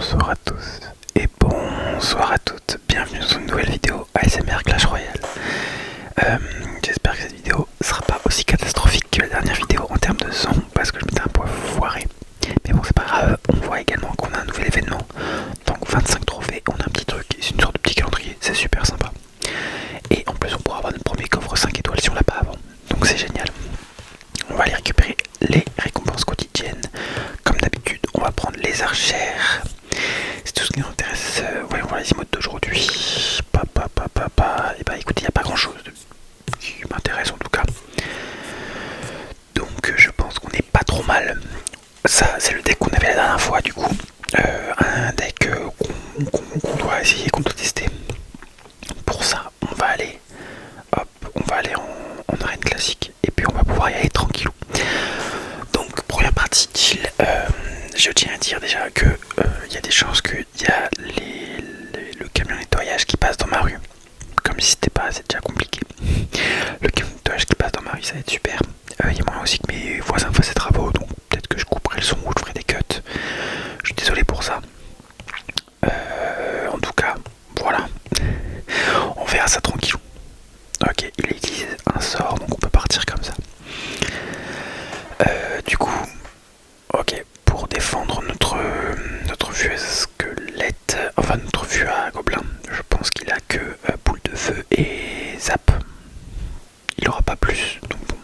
Bonsoir à tous et bonsoir à toutes, bienvenue dans une nouvelle vidéo ASMR Clash Royale. J'espère que cette vidéo sera pas aussi catastrophique que la dernière vidéo en termes de son parce que je m'étais un peu foiré. Mais bon, c'est pas grave, on voit également qu'on a un nouvel événement. Donc 25 trophées, on a un petit truc, c'est une sorte de petit calendrier, c'est super sympa. Et en plus on pourra avoir notre premier coffre 5 étoiles si on l'a pas avant, donc c'est génial. On va aller récupérer les récompenses quotidiennes. Comme d'habitude, on va prendre les archères. C'est tout ce qui nous intéresse. Voyons voir les emotes d'aujourd'hui. Et bah écoutez, il n'y a pas grand chose qui m'intéresse en tout cas. Donc je pense qu'on n'est pas trop mal. Ça, c'est le deck qu'on avait la dernière fois du coup. Un deck qu'on doit essayer, qu'on doit tester. Pour ça, on va aller en arène classique. Et puis on va pouvoir y aller tranquillou. Donc première partie deal, je tiens à dire déjà que il y a des chances qu'il y a le camion nettoyage qui passe dans ma rue. Comme si c'était pas assez déjà compliqué. Le camion nettoyage qui passe dans ma rue, ça va être super. Il y a moyen aussi que mes voisins fassent des travaux, donc peut-être que je couperai le son ou je ferai des cuts. Je suis désolé pour ça. En tout cas, voilà. On verra ça tranquillou. Ok, il utilise un sort, donc on peut partir comme ça. Du coup, ok, pour défendre notre vue à squelette, enfin notre vue à gobelin, je pense qu'il a que boule de feu et zap. Il aura pas plus, donc bon,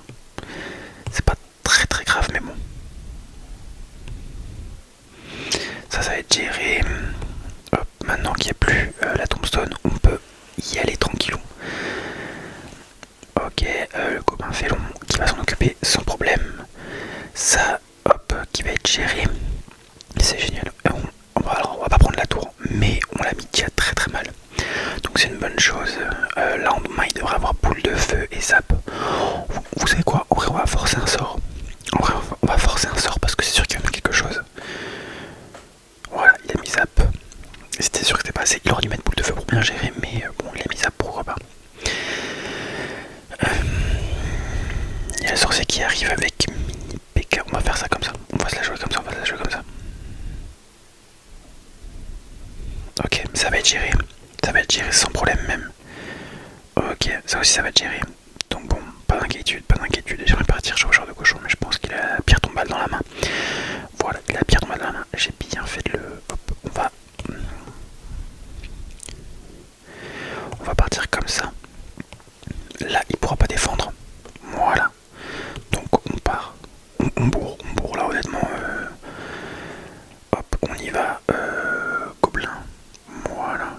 c'est pas très très grave, mais bon. Ça va être géré. Hop, maintenant qu'il n'y a plus la tombstone, on peut y aller tranquillou. Ok, le copain félon qui va s'en occuper sans problème. Ça, hop, qui va être géré. C'est génial. Alors, on va pas prendre la tour, mais on l'a mis déjà très très mal. Donc c'est une bonne chose. Là, il devrait avoir boule de feu et zap. Vous savez quoi? En vrai, on va forcer un sort. En vrai, on va forcer un sort parce que c'est sûr qu'il y en a quelque chose. Voilà, il a mis zap. C'était sûr que c'était pas assez. Il aurait dû mettre boule de feu pour bien gérer, mais bon, il a mis zap, pourquoi pas. Il y a le sorcier qui arrive avec mini PK. On va faire ça comme ça. On va se la jouer comme ça, on va se la jouer comme ça. Ok, ça va être géré. Ça va être géré sans problème même. Ok, ça aussi ça va être géré. Donc bon, pas d'inquiétude, pas d'inquiétude. J'aimerais partir chevaucheur de cochon, mais je pense qu'il a la pierre tombale dans la main. Voilà, il a la pierre tombale dans la main. J'ai bien fait de le... Hop, on va partir comme ça. Là, il pourra pas défendre. Voilà. Donc on part. On bourre là honnêtement. Hop, on y va. Gobelin. Voilà.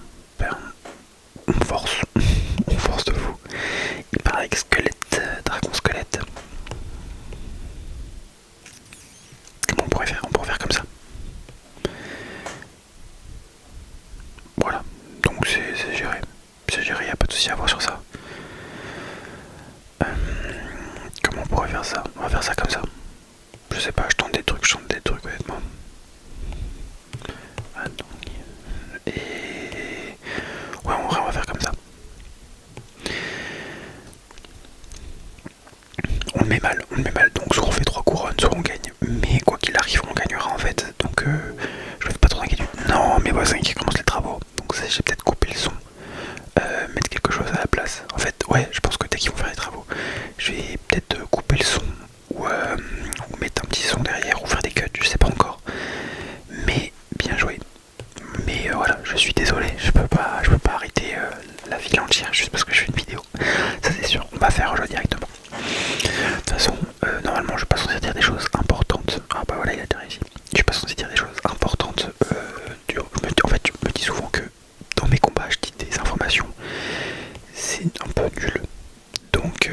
On force. On force de fou. Il part avec squelette. Dragon squelette. Comment on pourrait faire? On pourrait faire comme ça. Voilà. Donc c'est géré. C'est géré, y a pas de souci à voir sur ça. Comment on pourrait faire ça? On va faire ça comme ça. Je sais pas, je tente des trucs honnêtement. Attends. Et... ouais, en vrai, on va faire comme ça. On le met mal, donc soit on fait 3 couronnes, soit on gagne. Mais quoi qu'il arrive, on gagnera en fait. Donc je fais pas trop d'inquiétude. Non, mes voisins qui commencent les travaux. Donc j'ai peut-être coupé le son. Mettre quelque chose à la place. En fait, ouais, je pense que dès qu'ils vont faire les travaux, je vais peut-être couper le son ou mettre un petit son derrière ou faire des cuts, je sais pas encore. Mais bien joué. Mais voilà, je suis désolé, je peux pas arrêter la ville entière juste parce que je fais une vidéo. Ça c'est sûr, on va faire un jeu directement. De toute façon, normalement je suis pas censé dire des choses importantes. Ah bah voilà, il a réussi. Je suis pas censé dire des choses importantes. En fait, je me dis souvent que dans mes combats, je dis des informations. C'est un peu nul. Donc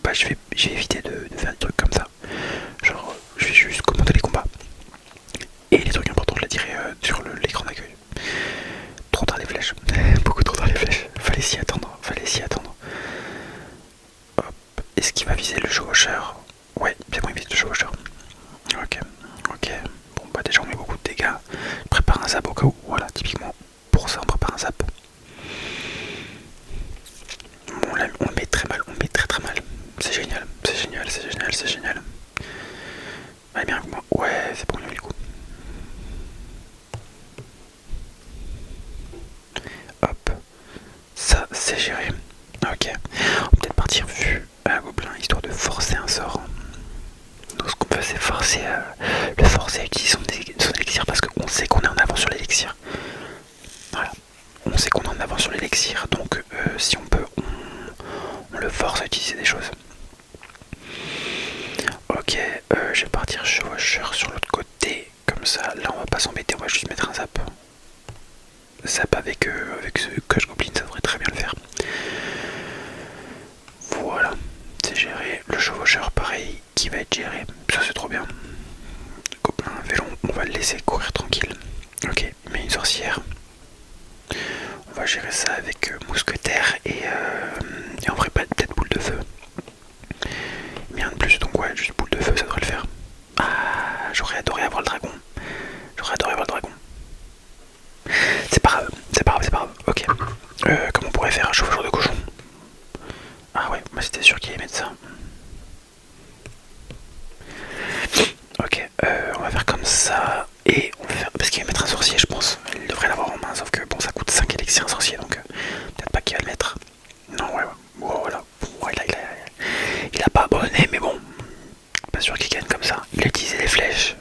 bah, je vais éviter de faire des trucs comme ça. Genre, je vais juste commenter les combats. Et les trucs importants, je les dirai sur l'écran d'accueil. Trop tard les flèches. Beaucoup trop tard les flèches. Fallait s'y attendre. Hop. Est-ce qu'il va viser le chevaucheur? Ouais, c'est bon, il vise le chevaucheur. Ok. Bon, bah déjà, on met beaucoup de dégâts. Je prépare un zap au cas où. Voilà, typiquement, pour ça, on prépare un zap. On le met très mal, très mal. C'est génial. Allez bien avec moi. Ouais, c'est bon, il y a eu le coup. Ok. On va peut-être partir vue à gobelin histoire de forcer un sort. Donc ce qu'on fait c'est forcer le forcer à utiliser son élixir parce qu'on sait qu'on est en avance sur l'élixir. Voilà. On sait qu'on est en avance sur l'élixir, donc si on peut, on le force à utiliser des choses. Ok, je vais partir chevaucheur sur l'autre côté, comme ça, là on va pas s'embêter, on va juste mettre un zap. Zap avec ce coche goblin, ça devrait très bien le faire. Voilà, c'est géré. Le chevaucheur pareil, qui va être géré, ça c'est trop bien. Copain, vélon, on va le laisser courir tranquille. Ok, il met une sorcière. On va gérer ça avec mousquetaire et on ferait peut-être boule de feu. Mais rien de plus, donc ouais, juste boule de feu, ça devrait le faire. Ah, j'aurais adoré avoir le dragon. J'aurais adoré avoir le dragon. C'est pas grave, c'est pas grave, c'est pas grave. Ok. Comment on pourrait faire un chauffeur de cochon? Ah ouais, moi c'était sûr qu'il allait mettre ça. Ok, on va faire comme ça. Et on va faire. Parce qu'il va mettre un sorcier, je pense. Il devrait l'avoir en main, sauf que bon, ça coûte 5 élixirs un sorcier, donc peut-être pas qu'il va le mettre. Non, ouais, ouais. Bon, voilà. Ouais, il a pas abandonné, mais bon. Pas sûr qu'il gagne comme ça. Il a utilisé les flèches.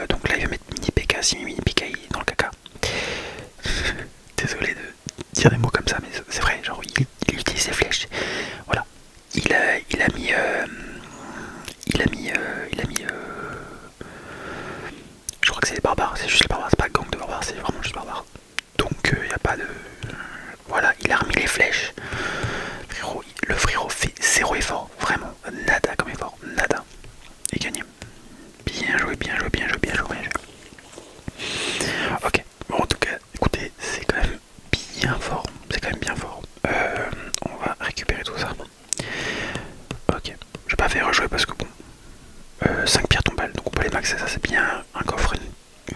Donc là, il va mettre mini PK. Si mini PK il est dans le caca. Désolé de dire des mots comme ça, mais c'est vrai. Genre, il utilise les flèches. Voilà. Il a mis. Je crois que c'est les barbares. C'est juste les barbares. C'est pas le gang de barbares. C'est vraiment juste barbares. Donc, il n'y a pas de. Voilà. Il a remis les flèches. Frérot, le frérot fait 0 effort. Vraiment. Nada comme effort. Nada. Et gagné. Bien joué, bien joué, bien joué, bien joué, bien joué. Ok, bon en tout cas, écoutez, c'est quand même bien fort. C'est quand même bien fort. On va récupérer tout ça. Ok, je vais pas faire rejouer parce que bon. 5 pierres tombales, donc on peut les maxer, ça c'est bien. Un coffre,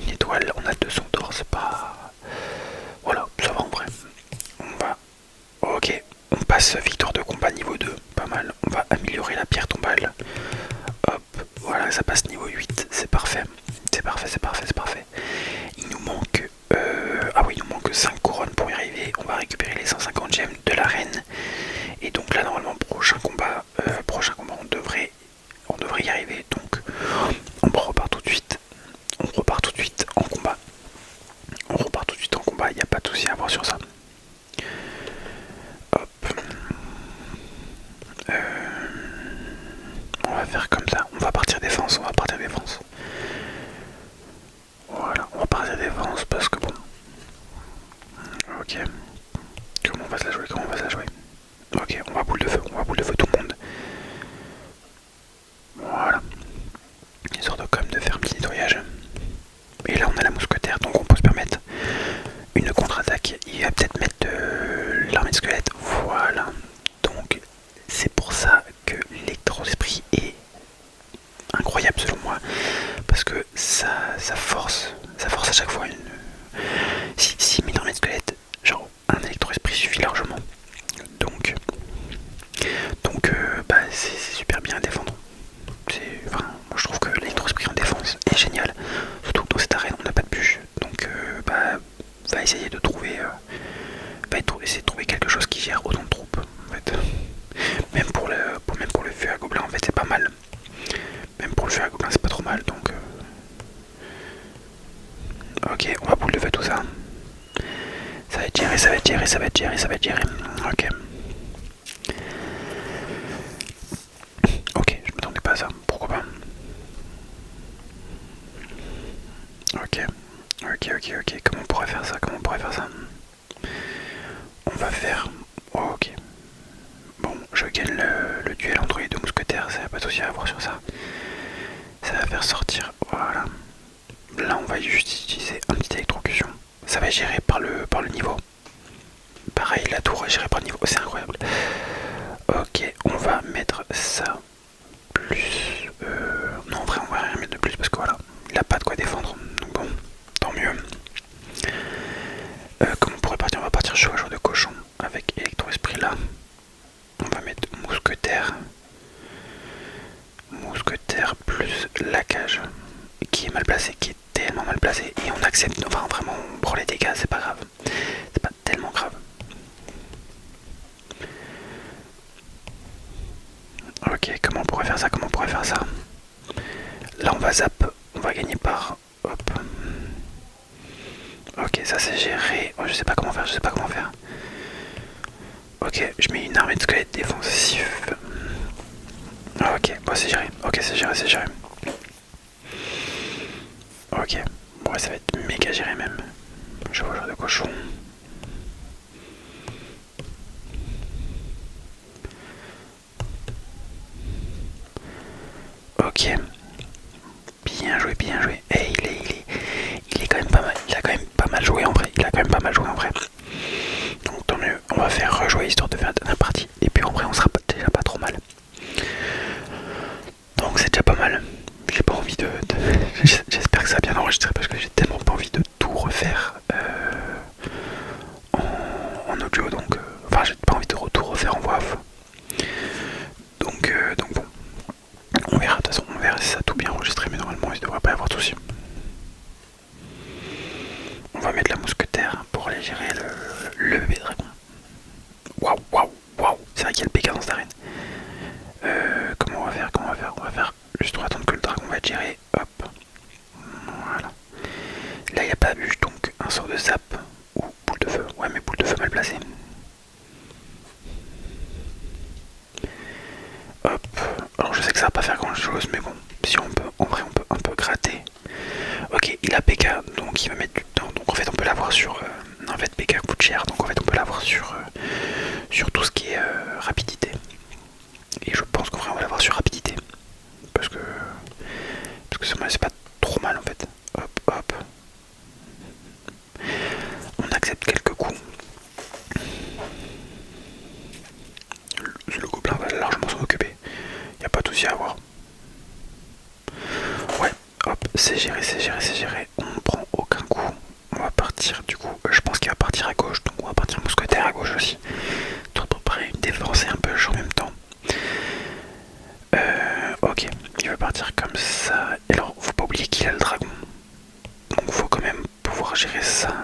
une étoile, on a 200 d'or, c'est pas. Voilà, ça va en vrai. On va. Ok, on passe victoire de combat niveau 2, pas mal. On va améliorer la pierre tombale. Hop, voilà, ça passe niveau 8, c'est parfait. C'est parfait, c'est parfait, c'est parfait. Il nous manque... ah oui, il nous manque 5 couronnes pour y arriver. On va récupérer les 150 gemmes de la reine. Et donc là, normalement, prochain combat, on devrait y arriver. Donc, on repart tout de suite. On repart tout de suite en combat. On repart tout de suite en combat, il n'y a pas de souci à avoir sur ça. Hop. On va faire comme ça. On va partir défense, on va partir défense. Voilà, on va partir défense parce que bon. Ok. Comment on va se la jouer? Comment on va se la jouer? Ok, on va boule de feu tout le monde. Voilà. Histoire de comme de faire un petit nettoyage. Et là on a la mousquetaire, donc on peut se permettre une contre-attaque. Il va peut-être mettre de l'armée de squelette. Voilà. Donc c'est pour ça que l'électro-esprit est incroyable selon moi. Parce que ça force à chaque fois une. Si met une armée de squelette, genre un électro-esprit suffit largement. Donc bah, c'est super bien à défendre. Enfin, moi je trouve que l'électro-esprit en défense est génial. Surtout que dans cette arène on n'a pas de bûche. Donc bah, va essayer de trouver. Essayer de trouver quelque chose qui gère autant de troupes. En fait. Même pour le feu à gobelin en fait c'est pas mal. Même pour le feu à gobelin c'est pas trop mal. Donc ok, on va boule de feu tout ça. Ça va être géré, ça va être géré, ça va être géré, ça va être géré. Ok. Ok, je m'attendais pas à ça, pourquoi pas. Ok, comment on pourrait faire ça? On va faire... Oh, ok. Bon, je gagne le duel entre les deux mousquetaires, ça n'a pas de souci à avoir sur ça. Ça va faire sortir, voilà. Là on va juste utiliser un petit électrocution. Ça va être géré par le niveau. Pareil, la tour est gérée par le niveau, c'est incroyable. Ok, on va mettre ça. Plus... non, en vrai, on va rien mettre de plus parce que voilà, il a pas de quoi défendre. Donc bon, tant mieux. Comme on pourrait partir, on va partir chevaucheur de cochon avec électro-esprit là. On va mettre mousquetaire. Mousquetaire plus la cage qui est mal placée, qui est tellement mal placée. Et on accepte, enfin vraiment, on prend les dégâts, c'est pas grave. C'est pas tellement grave. Ok, comment on pourrait faire ça? Comment on pourrait faire ça? Là on va zap, on va gagner par... Hop. Ok, ça c'est géré. Oh, je sais pas comment faire, je sais pas comment faire. Ok, je mets une armée de squelettes défensifs. Ok, bon c'est géré. Ok, c'est géré, c'est géré. Ok, bon ça va être méga géré même. Je vois le genre de cochon. Ok. Bien joué, bien joué. Et il est quand même pas mal. Il a quand même pas mal joué en vrai. Il a quand même pas mal joué en vrai. Donc tant mieux. On va faire rejouer histoire de faire la dernière partie. Et puis en vrai on sera déjà pas trop mal. Donc c'est déjà pas mal. J'ai pas envie de... J'espère que ça a bien enregistré parce que j'ai tellement pas envie de tout refaire en audio. Donc enfin j'ai pas envie de tout refaire en voix off. Donc bon. On verra, de toute façon on verra si ça a tout bien enregistré. Mais normalement il devrait pas y avoir de soucis. On va mettre la mousquetaire pour aller gérer le bébé dragon. Waouh, waouh, waouh. C'est vrai qu'il y a le PK dans cette arène. Comment on va faire? Comment on va faire? On va faire juste on va attendre que le dragon va être géré. Hop. Voilà. Là il n'y a pas bûche donc un sort de zap ou boule de feu. Ouais mais boule de feu mal placée. Hop. Alors je sais que ça va pas faire grand chose mais bon. Si on peut, en vrai on peut un peu gratter. Ok il a PK donc il va mettre du temps. Donc en fait on peut l'avoir sur... en fait PK coûte cher donc en fait on peut l'avoir sur tout ce qui est rapidité. Et je pense qu'en vrai on va l'avoir sur rapidité. Parce que c'est pas trop mal en fait. Hop hop. On accepte quelques coups. Le gobelin va largement s'en occuper. Y a pas de souci à avoir. Ouais, hop, c'est géré, c'est géré, c'est géré. On ne prend aucun coup. On va partir du coup. Je pense qu'il va partir à gauche, donc on va partir mousquetaire à gauche aussi. Pour préparer une défense et un push en même temps. Ok, il va partir comme ça. Et alors, faut pas oublier qu'il a le dragon. Donc faut quand même pouvoir gérer ça.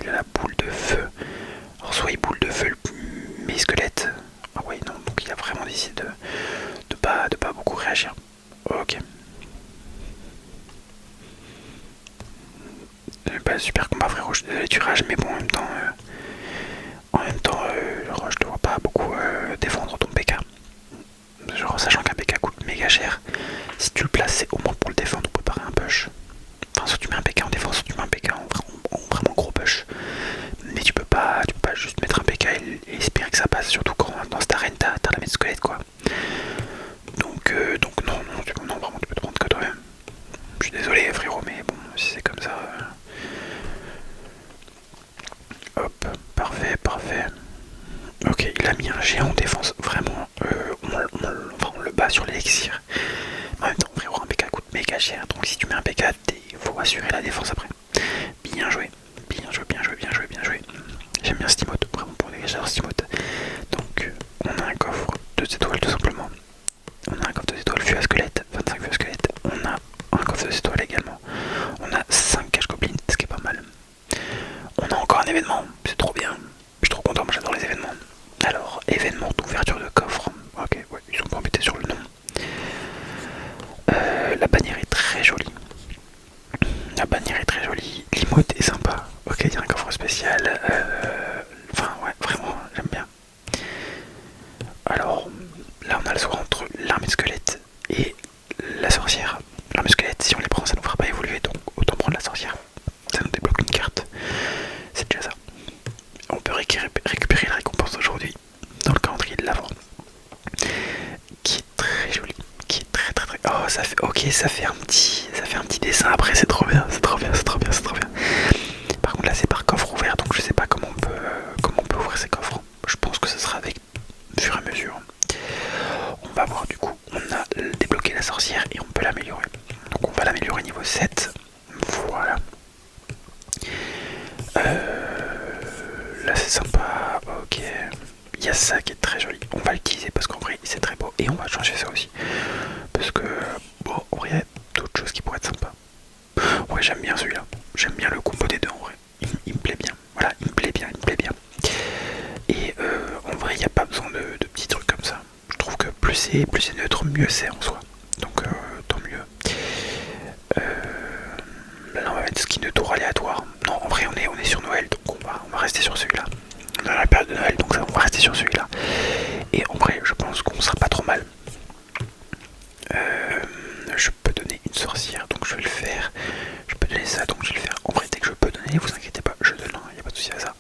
Il a la boule de feu. Alors soit il boule de feu mes squelettes. Ah ouais non, donc il a vraiment décidé de pas beaucoup réagir. Ok. Bah, super combat frérot, je suis désolé tu rages mais bon genre, je te vois pas beaucoup défendre ton PK. Genre sachant qu'un PK coûte méga cher. Si tu le places c'est au moins pour le défendre ou préparer un push. Enfin soit tu mets un PK en défense, soit tu mets un PK en vraiment gros push. Mais tu peux pas juste mettre un PK et espérer que ça passe, surtout quand dans cette arène t'as la mettre squelette quoi. Donc non, vraiment tu peux te prendre que toi-même. Je suis désolé frérot mais bon si c'est comme ça. Hop, parfait, parfait. Ok, il a mis un géant en défense, vraiment, on le bat sur l'élixir. En même temps, frérot, un PK coûte méga cher, donc si tu mets un PK, il faut assurer la défense après. Bien joué, bien joué, bien joué, bien joué, bien joué. J'aime bien cette emote, vraiment pour dégager cette emote. Donc, on a un coffre 2 étoiles tout simplement. On a un coffre 2 étoiles vue à squelette, 25 vues à squelette. On a un coffre 2 étoiles également. On a 5 cache goblins, ce qui est pas mal. On a encore un événement, c'est trop bien. Je suis trop content, moi j'adore les événements. Alors, événement d'ouverture de coffre. Ok, ouais, ils sont pas embêtés sur le nom. La bannière est très jolie. La bannière est très jolie. L'emote est sympa. Ok, il y a un coffre spécial. Enfin, ouais, vraiment, j'aime bien. Alors, là on a le choix entre l'armée de squelette et la sorcière. L'armée de squelette, si on les prend, ça nous fera pas évoluer, donc autant prendre la sorcière. Ça nous débloque une carte. C'est déjà ça. On peut récupérer la récompense d'aujourd'hui dans le calendrier de l'avant. Qui est très joli. Qui est très très très. Oh ça fait. Ok ça fait un petit dessin après, c'est trop bien, c'est trop bien, c'est trop bien, c'est trop bien. Par contre là c'est par coffre ouvert donc je sais pas comment on peut ouvrir ces coffres. Je pense que ce sera avec fur et à mesure. On va voir du coup, on a débloqué la sorcière et on peut l'améliorer. Donc on va l'améliorer niveau 7. Voilà. Là c'est sympa, ok. Il y a ça qui est très joli. On va l'utiliser parce qu'en vrai c'est très beau. Et on va changer ça aussi. Parce que bon, en vrai il y a d'autres choses qui pourraient être sympas. Ouais j'aime bien celui-là. J'aime bien le combo des deux en vrai. Il me plaît bien. Voilà, il me plaît bien, il me plaît bien. Et en vrai il n'y a pas besoin de petits trucs comme ça. Je trouve que plus plus c'est neutre, mieux c'est en soi. Donc tant mieux. Là on va mettre skin de tour aléatoire. Non en vrai on est sur Noël, donc on va rester sur celui-là. On est dans la période de Noël, donc ça, on va rester sur celui-là. Et en vrai je pense qu'on sera pas trop mal. Je peux donner une sorcière, donc je vais le faire. Je peux donner ça, donc je vais le faire. En vrai dès que je peux donner, vous inquiétez pas, je donne, il n'y a pas de souci à ça.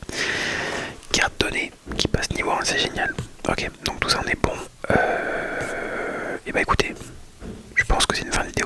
Carte donnée qui passe niveau 1, c'est génial. Ok, donc tout ça on est bon. Et bah écoutez, je pense que c'est une fin de vidéo.